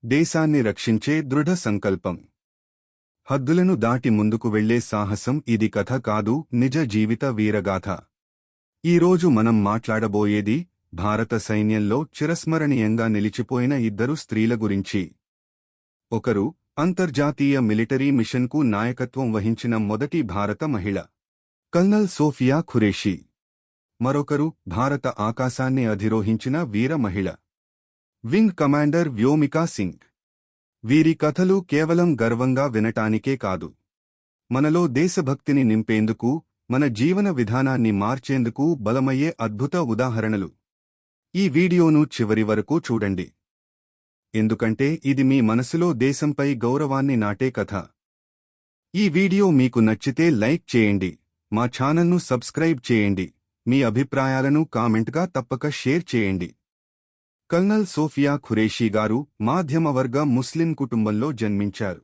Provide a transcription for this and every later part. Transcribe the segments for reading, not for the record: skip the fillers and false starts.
దేశాన్ని రక్షించే దృఢ సంకల్పం. హద్దులను దాటి ముందుకు వెళ్లే సాహసం. ఇది కథ కాదు, నిజ జీవిత వీరగాథ. ఈరోజు మనం మాట్లాడబోయేది భారత సైన్యంలో చిరస్మరణీయంగా నిలిచిపోయిన ఇద్దరు స్త్రీల గురించి. ఒకరు అంతర్జాతీయ మిలిటరీ మిషన్కు నాయకత్వం వహించిన మొదటి భారత మహిళ కల్నల్ సోఫియా ఖురేషీ. మరొకరు భారత ఆకాశాన్ని అధిరోహించిన వీర మహిళ వింగ్ కమాండర్ వ్యోమికా సింగ్. వీరి కథలు కేవలం గర్వంగా వినటానికే కాదు, మనలో దేశభక్తిని నింపేందుకు, మన జీవన విధానాన్ని మార్చేందుకు బలమయ్యే అద్భుత ఉదాహరణలు. ఈ వీడియోను చివరి వరకు చూడండి, ఎందుకంటే ఇది మీ మనసులో దేశంపై గౌరవాన్ని నాటే కథ. ఈ వీడియో మీకు నచ్చితే లైక్ చేయండి, మా ఛానల్ను సబ్స్క్రైబ్ చేయండి, మీ అభిప్రాయాలను కామెంట్గా తప్పక షేర్ చేయండి. కల్నల్ సోఫియా ఖురేషీ గారు మాధ్యమవర్గ ముస్లిం కుటుంబంలో జన్మించారు.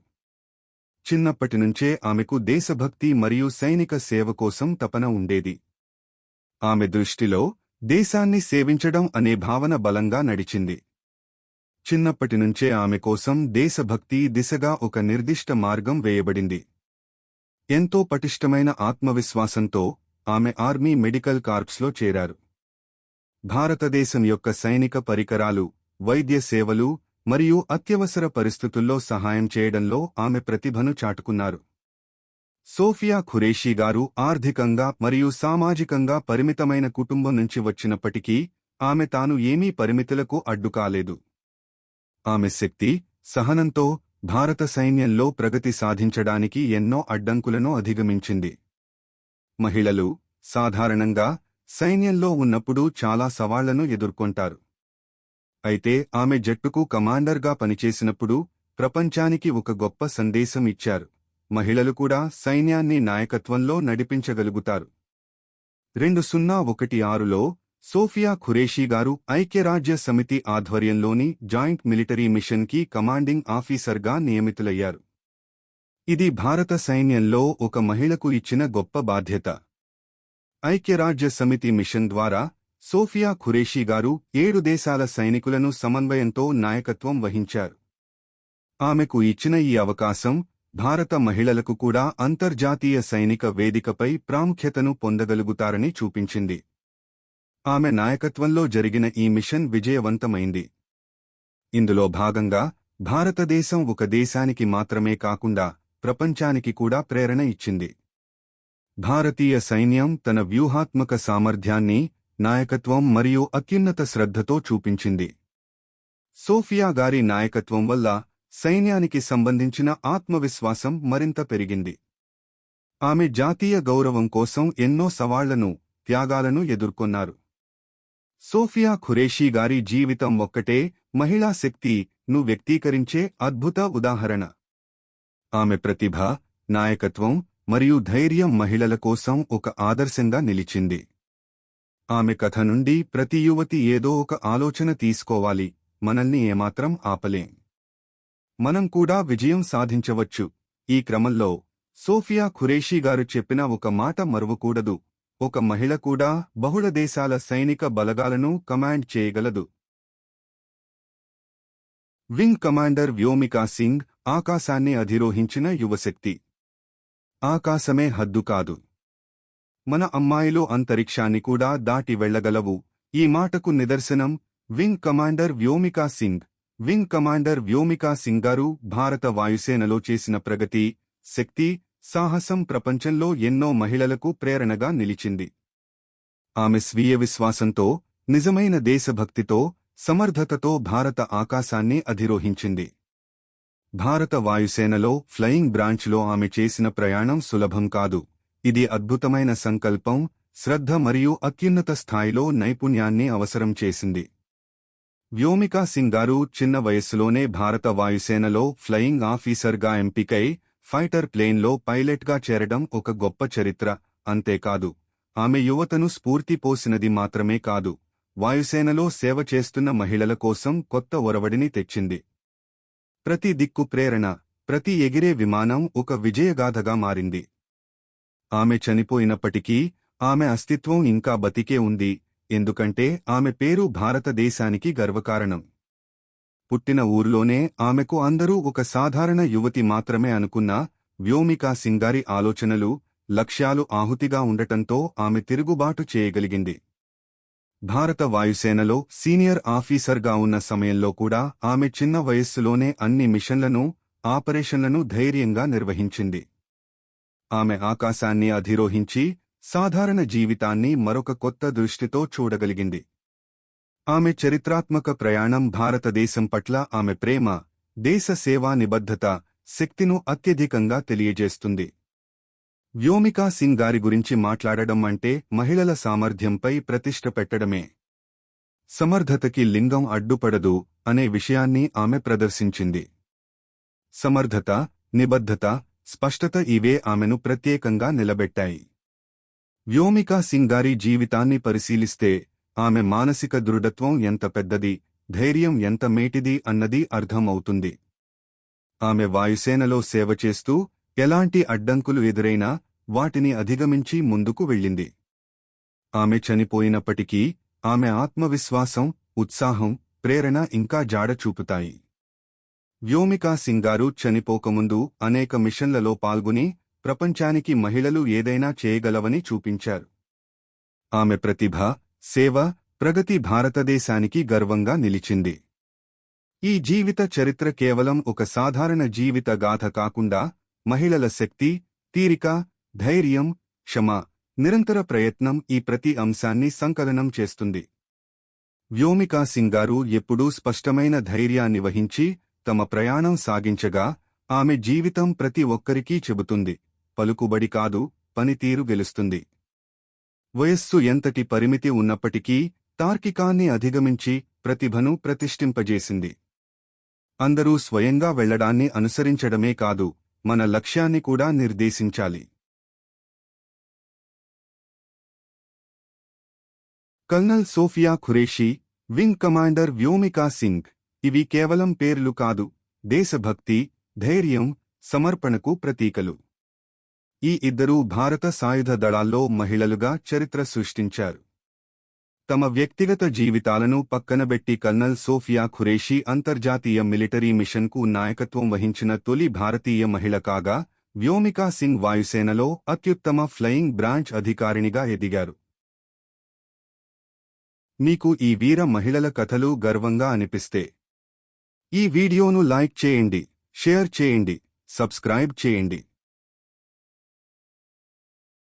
చిన్నప్పటినుంచే ఆమెకు దేశభక్తి మరియు సైనిక సేవ కోసం తపన ఉండేది. ఆమె దృష్టిలో దేశాన్ని సేవించడం అనే భావన బలంగా నడిచింది. చిన్నప్పటినుంచే ఆమె కోసం దేశభక్తి దిశగా ఒక నిర్దిష్ట మార్గం వేయబడింది. ఎంతో పటిష్టమైన ఆత్మవిశ్వాసంతో ఆమె ఆర్మీ మెడికల్ కార్ప్స్లో చేరారు. భారతదేశం యొక్క సైనిక పరికరాలు, వైద్య సేవలు మరియు అత్యవసర పరిస్థితుల్లో సహాయం చేయడంలో ఆమె ప్రతిభను చాటుకున్నారు. సోఫియా ఖురేషీ గారు ఆర్థికంగా మరియు సామాజికంగా పరిమితమైన కుటుంబం నుంచి వచ్చినప్పటికీ ఆమె తాను ఏమీ పరిమితులకు అడ్డుకాలేదు. ఆమె శక్తి, సహనంతో భారత సైన్యంలో ప్రగతి సాధించడానికి ఎన్నో అడ్డంకులను అధిగమించింది. మహిళలు సాధారణంగా సైన్యంలో ఉన్నప్పుడు చాలా సవాళ్లను ఎదుర్కొంటారు. అయితే ఆమె జట్టుకు కమాండర్గా పనిచేసినప్పుడు ప్రపంచానికి ఒక గొప్ప సందేశం ఇచ్చారు: మహిళలు కూడా సైన్యాన్ని నాయకత్వంలో నడిపించగలుగుతారు. 2016లో సోఫియా ఖురేషీ గారు ఐక్యరాజ్య సమితి ఆధ్వర్యంలోని జాయింట్ మిలిటరీ మిషన్కి కమాండింగ్ ఆఫీసర్గా నియమితులయ్యారు. ఇది భారత సైన్యంలో ఒక మహిళకు ఇచ్చిన గొప్ప బాధ్యత. ఐక్యరాజ్య సమితి మిషన్ ద్వారా సోఫియా ఖురేషీ గారు 7 దేశాల సైనికులను సమన్వయంతో నాయకత్వం వహించారు. ఆమెకు ఇచ్చిన ఈ అవకాశం భారత మహిళలకు కూడా అంతర్జాతీయ సైనిక వేదికపై ప్రాముఖ్యతను పొందగలుగుతారని చూపించింది. ఆమె నాయకత్వంలో జరిగిన ఈ మిషన్ విజయవంతమైంది. ఇందులో భాగంగా భారతదేశం ఒక దేశానికి మాత్రమే కాకుండా ప్రపంచానికి కూడా ప్రేరణ ఇచ్చింది. భారతీయ సైన్యం తన వ్యూహాత్మక సామర్థ్యాన్ని, నాయకత్వం మరియు అత్యున్నత శ్రద్ధతో చూపించింది. సోఫియా గారి నాయకత్వం వల్ల సైన్యానికి సంబంధించిన ఆత్మవిశ్వాసం మరింత పెరిగింది. ఆమె జాతీయ గౌరవం కోసం ఎన్నో సవాళ్లను, త్యాగాలను ఎదుర్కొన్నారు. సోఫియా ఖురేషీ గారి జీవితం ఒక్కటే మహిళా శక్తిను వ్యక్తీకరించే అద్భుత ఉదాహరణ. ఆమె ప్రతిభ, నాయకత్వం మరియు ధైర్యం మహిళల కోసం ఒక ఆదర్శంగా నిలిచింది. ఆమె కథ నుండి ప్రతి యువతి ఏదో ఒక ఆలోచన తీసుకోవాలి: మనల్ని ఏమాత్రం ఆపలేం, మనం కూడా విజయం సాధించవచ్చు. ఈ క్రమంలో సోఫియా ఖురేషీ గారు చెప్పిన ఒక మాట మరువకూడదు: ఒక మహిళ కూడా బహుళ దేశాల సైనిక బలగాలను కమాండ్ చేయగలదు. వింగ్ కమాండర్ వ్యోమికా సింగ్ ఆకాశాన్ని అధిరోహించిన యువశక్తి. ఆకాశమే హద్దు కాదు, మన అమ్మాయిలు అంతరిక్షాన్ని కూడా దాటి వెళ్లగలవు. ఈ మాటకు నిదర్శనం wing commander Vyomika Singh. Wing commander Vyomika Singh గారు భారత వాయుసేనలో చేసిన ప్రగతి, శక్తి, సాహసం ప్రపంచంలో ఎన్నో మహిళలకు ప్రేరణగా నిలిచింది. ఆమె స్వీయ విశ్వాసంతో, నిజమైన దేశభక్తితో, సమర్థతతో భారత ఆకాశాన్ని అధిరోహించింది. భారత వాయుసేనలో ఫ్లయింగ్ బ్రాంచ్లో ఆమె చేసిన ప్రయాణం సులభం కాదు. ఇది అద్భుతమైన సంకల్పం, శ్రద్ధ మరియు అత్యున్నత స్థాయిలో నైపుణ్యాన్ని అవసరం చేసింది. వ్యోమికా సింగ్ గారు చిన్న వయస్సులోనే భారత వాయుసేనలో ఫ్లయింగ్ ఆఫీసర్గా ఎంపికై ఫైటర్ ప్లేన్లో పైలట్గా చేరడం ఒక గొప్ప చరిత్ర. అంతేకాదు, ఆమె యువతను స్ఫూర్తి పోసినది మాత్రమే కాదు, వాయుసేనలో సేవ చేస్తున్న మహిళల కోసం కొత్త ఒరవడిని తెచ్చింది. ప్రతి దిక్కు ప్రేరణ, ప్రతి ఎగిరే విమానం ఒక విజయగాథగా మారింది. ఆమె చనిపోయినప్పటికీ ఆమె అస్తిత్వం ఇంకా బతికే ఉంది, ఎందుకంటే ఆమె పేరు భారతదేశానికి గర్వకారణం. పుట్టిన ఊరిలోనే ఆమెకు అందరూ ఒక సాధారణ యువతి మాత్రమే అనుకున్నా వ్యోమికా సింగారి ఆలోచనలు, లక్ష్యాలు ఆహుతిగా ఉండటంతో ఆమె తిరుగుబాటు చేయగలిగింది. భారత వాయుసేనలో సీనియర్ ఆఫీసర్గా ఉన్న సమయంలో కూడా ఆమె చిన్న వయస్సులోనే అన్ని మిషన్లను, ఆపరేషన్లను ధైర్యంగా నిర్వహించింది. ఆమె ఆకాశాన్ని అధిరోహించి సాధారణ జీవితాన్ని మరొక కొత్త దృష్టితో చూడగలిగింది. ఆమె చరిత్రాత్మక ప్రయాణం భారతదేశం పట్ల ఆమె ప్రేమ, దేశ సేవా నిబద్ధత, శక్తిను అత్యధికంగా తెలియజేస్తుంది. వ్యోమికా సింగ్ గారి గురించి మాట్లాడడం అంటే మహిళల సామర్థ్యంపై ప్రతిష్ఠ పెట్టడమే. సమర్థతకి లింగం అడ్డుపడదు అనే విషయాన్ని ఆమె ప్రదర్శించింది. సమర్థత, నిబద్ధత, స్పష్టత ఇవే ఆమెను ప్రత్యేకంగా నిలబెట్టాయి. వ్యోమికా సింగ్ గారి జీవితాన్ని పరిశీలిస్తే ఆమె మానసిక దృఢత్వం ఎంత పెద్దది, ధైర్యం ఎంత మేటిది అన్నది అర్థం అవుతుంది. ఆమె వాయుసేనలో సేవ చేస్తూ ఎలాంటి అడ్డంకులు ఎదురైనా వాటిని అధిగమించి ముందుకు వెళ్ళింది. ఆమె చనిపోయినప్పటికీ ఆమె ఆత్మవిశ్వాసం, ఉత్సాహం, ప్రేరణ ఇంకా జాడ చూపుతాయి. వ్యోమికా సింగ్ గారు చనిపోకముందు అనేక మిషన్లలో పాల్గొని ప్రపంచానికి మహిళలు ఏదైనా చేయగలవని చూపించారు. ఆమె ప్రతిభ, సేవ, ప్రగతి భారతదేశానికి గర్వంగా నిలిచింది. ఈ జీవిత చరిత్ర కేవలం ఒక సాధారణ జీవిత గాథ కాకుండా మహిళల శక్తి, తీరిక, ధైర్యం, క్షమ, నిరంతర ప్రయత్నం ఈ ప్రతి అంశాన్ని సంకలనం చేస్తుంది. వ్యోమికా సింగ్ గారు ఎప్పుడూ స్పష్టమైన ధైర్యాన్ని వహించి తమ ప్రయాణం సాగించగా ఆమె జీవితం ప్రతి ఒక్కరికీ చెబుతుంది, పలుకుబడి కాదు, పనితీరు గెలుస్తుంది. వయస్సు ఎంతటి పరిమితి ఉన్నప్పటికీ తార్కికాన్ని అధిగమించి ప్రతిభను ప్రతిష్ఠింపజేసింది. అందరూ స్వయంగా వెళ్లడాన్ని అనుసరించడమే కాదు, మన లక్ష్యాన్ని కూడా నిర్దేశించాలి. Colonel Sofiya Qureshi, wing commander Vyomika Singh, ఇవి కేవలం పేర్లు కాదు, దేశభక్తి, ధైర్యం, సమర్పణకు ప్రతీకలు. ఈ ఇద్దరూ భారత సాయుధ దళాల్లో మహిళలుగా చరిత్ర సృష్టించారు. తమ వ్యక్తిగత జీవితాలను పక్కనబెట్టి కల్నల్ సోఫియా ఖురేషీ అంతర్జాతీయ మిలిటరీ మిషన్కు నాయకత్వం వహించిన తొలి భారతీయ మహిళ కాగా, వ్యోమికా సింగ్ వాయుసేనలో అత్యుత్తమ ఫ్లయింగ్ బ్రాంచ్ అధికారిణిగా ఎదిగారు. మీకు ఈ వీర మహిళల కథలు గర్వంగా అనిపిస్తే ఈ వీడియోను లైక్ చేయండి, షేర్ చేయండి, సబ్స్క్రైబ్ చేయండి.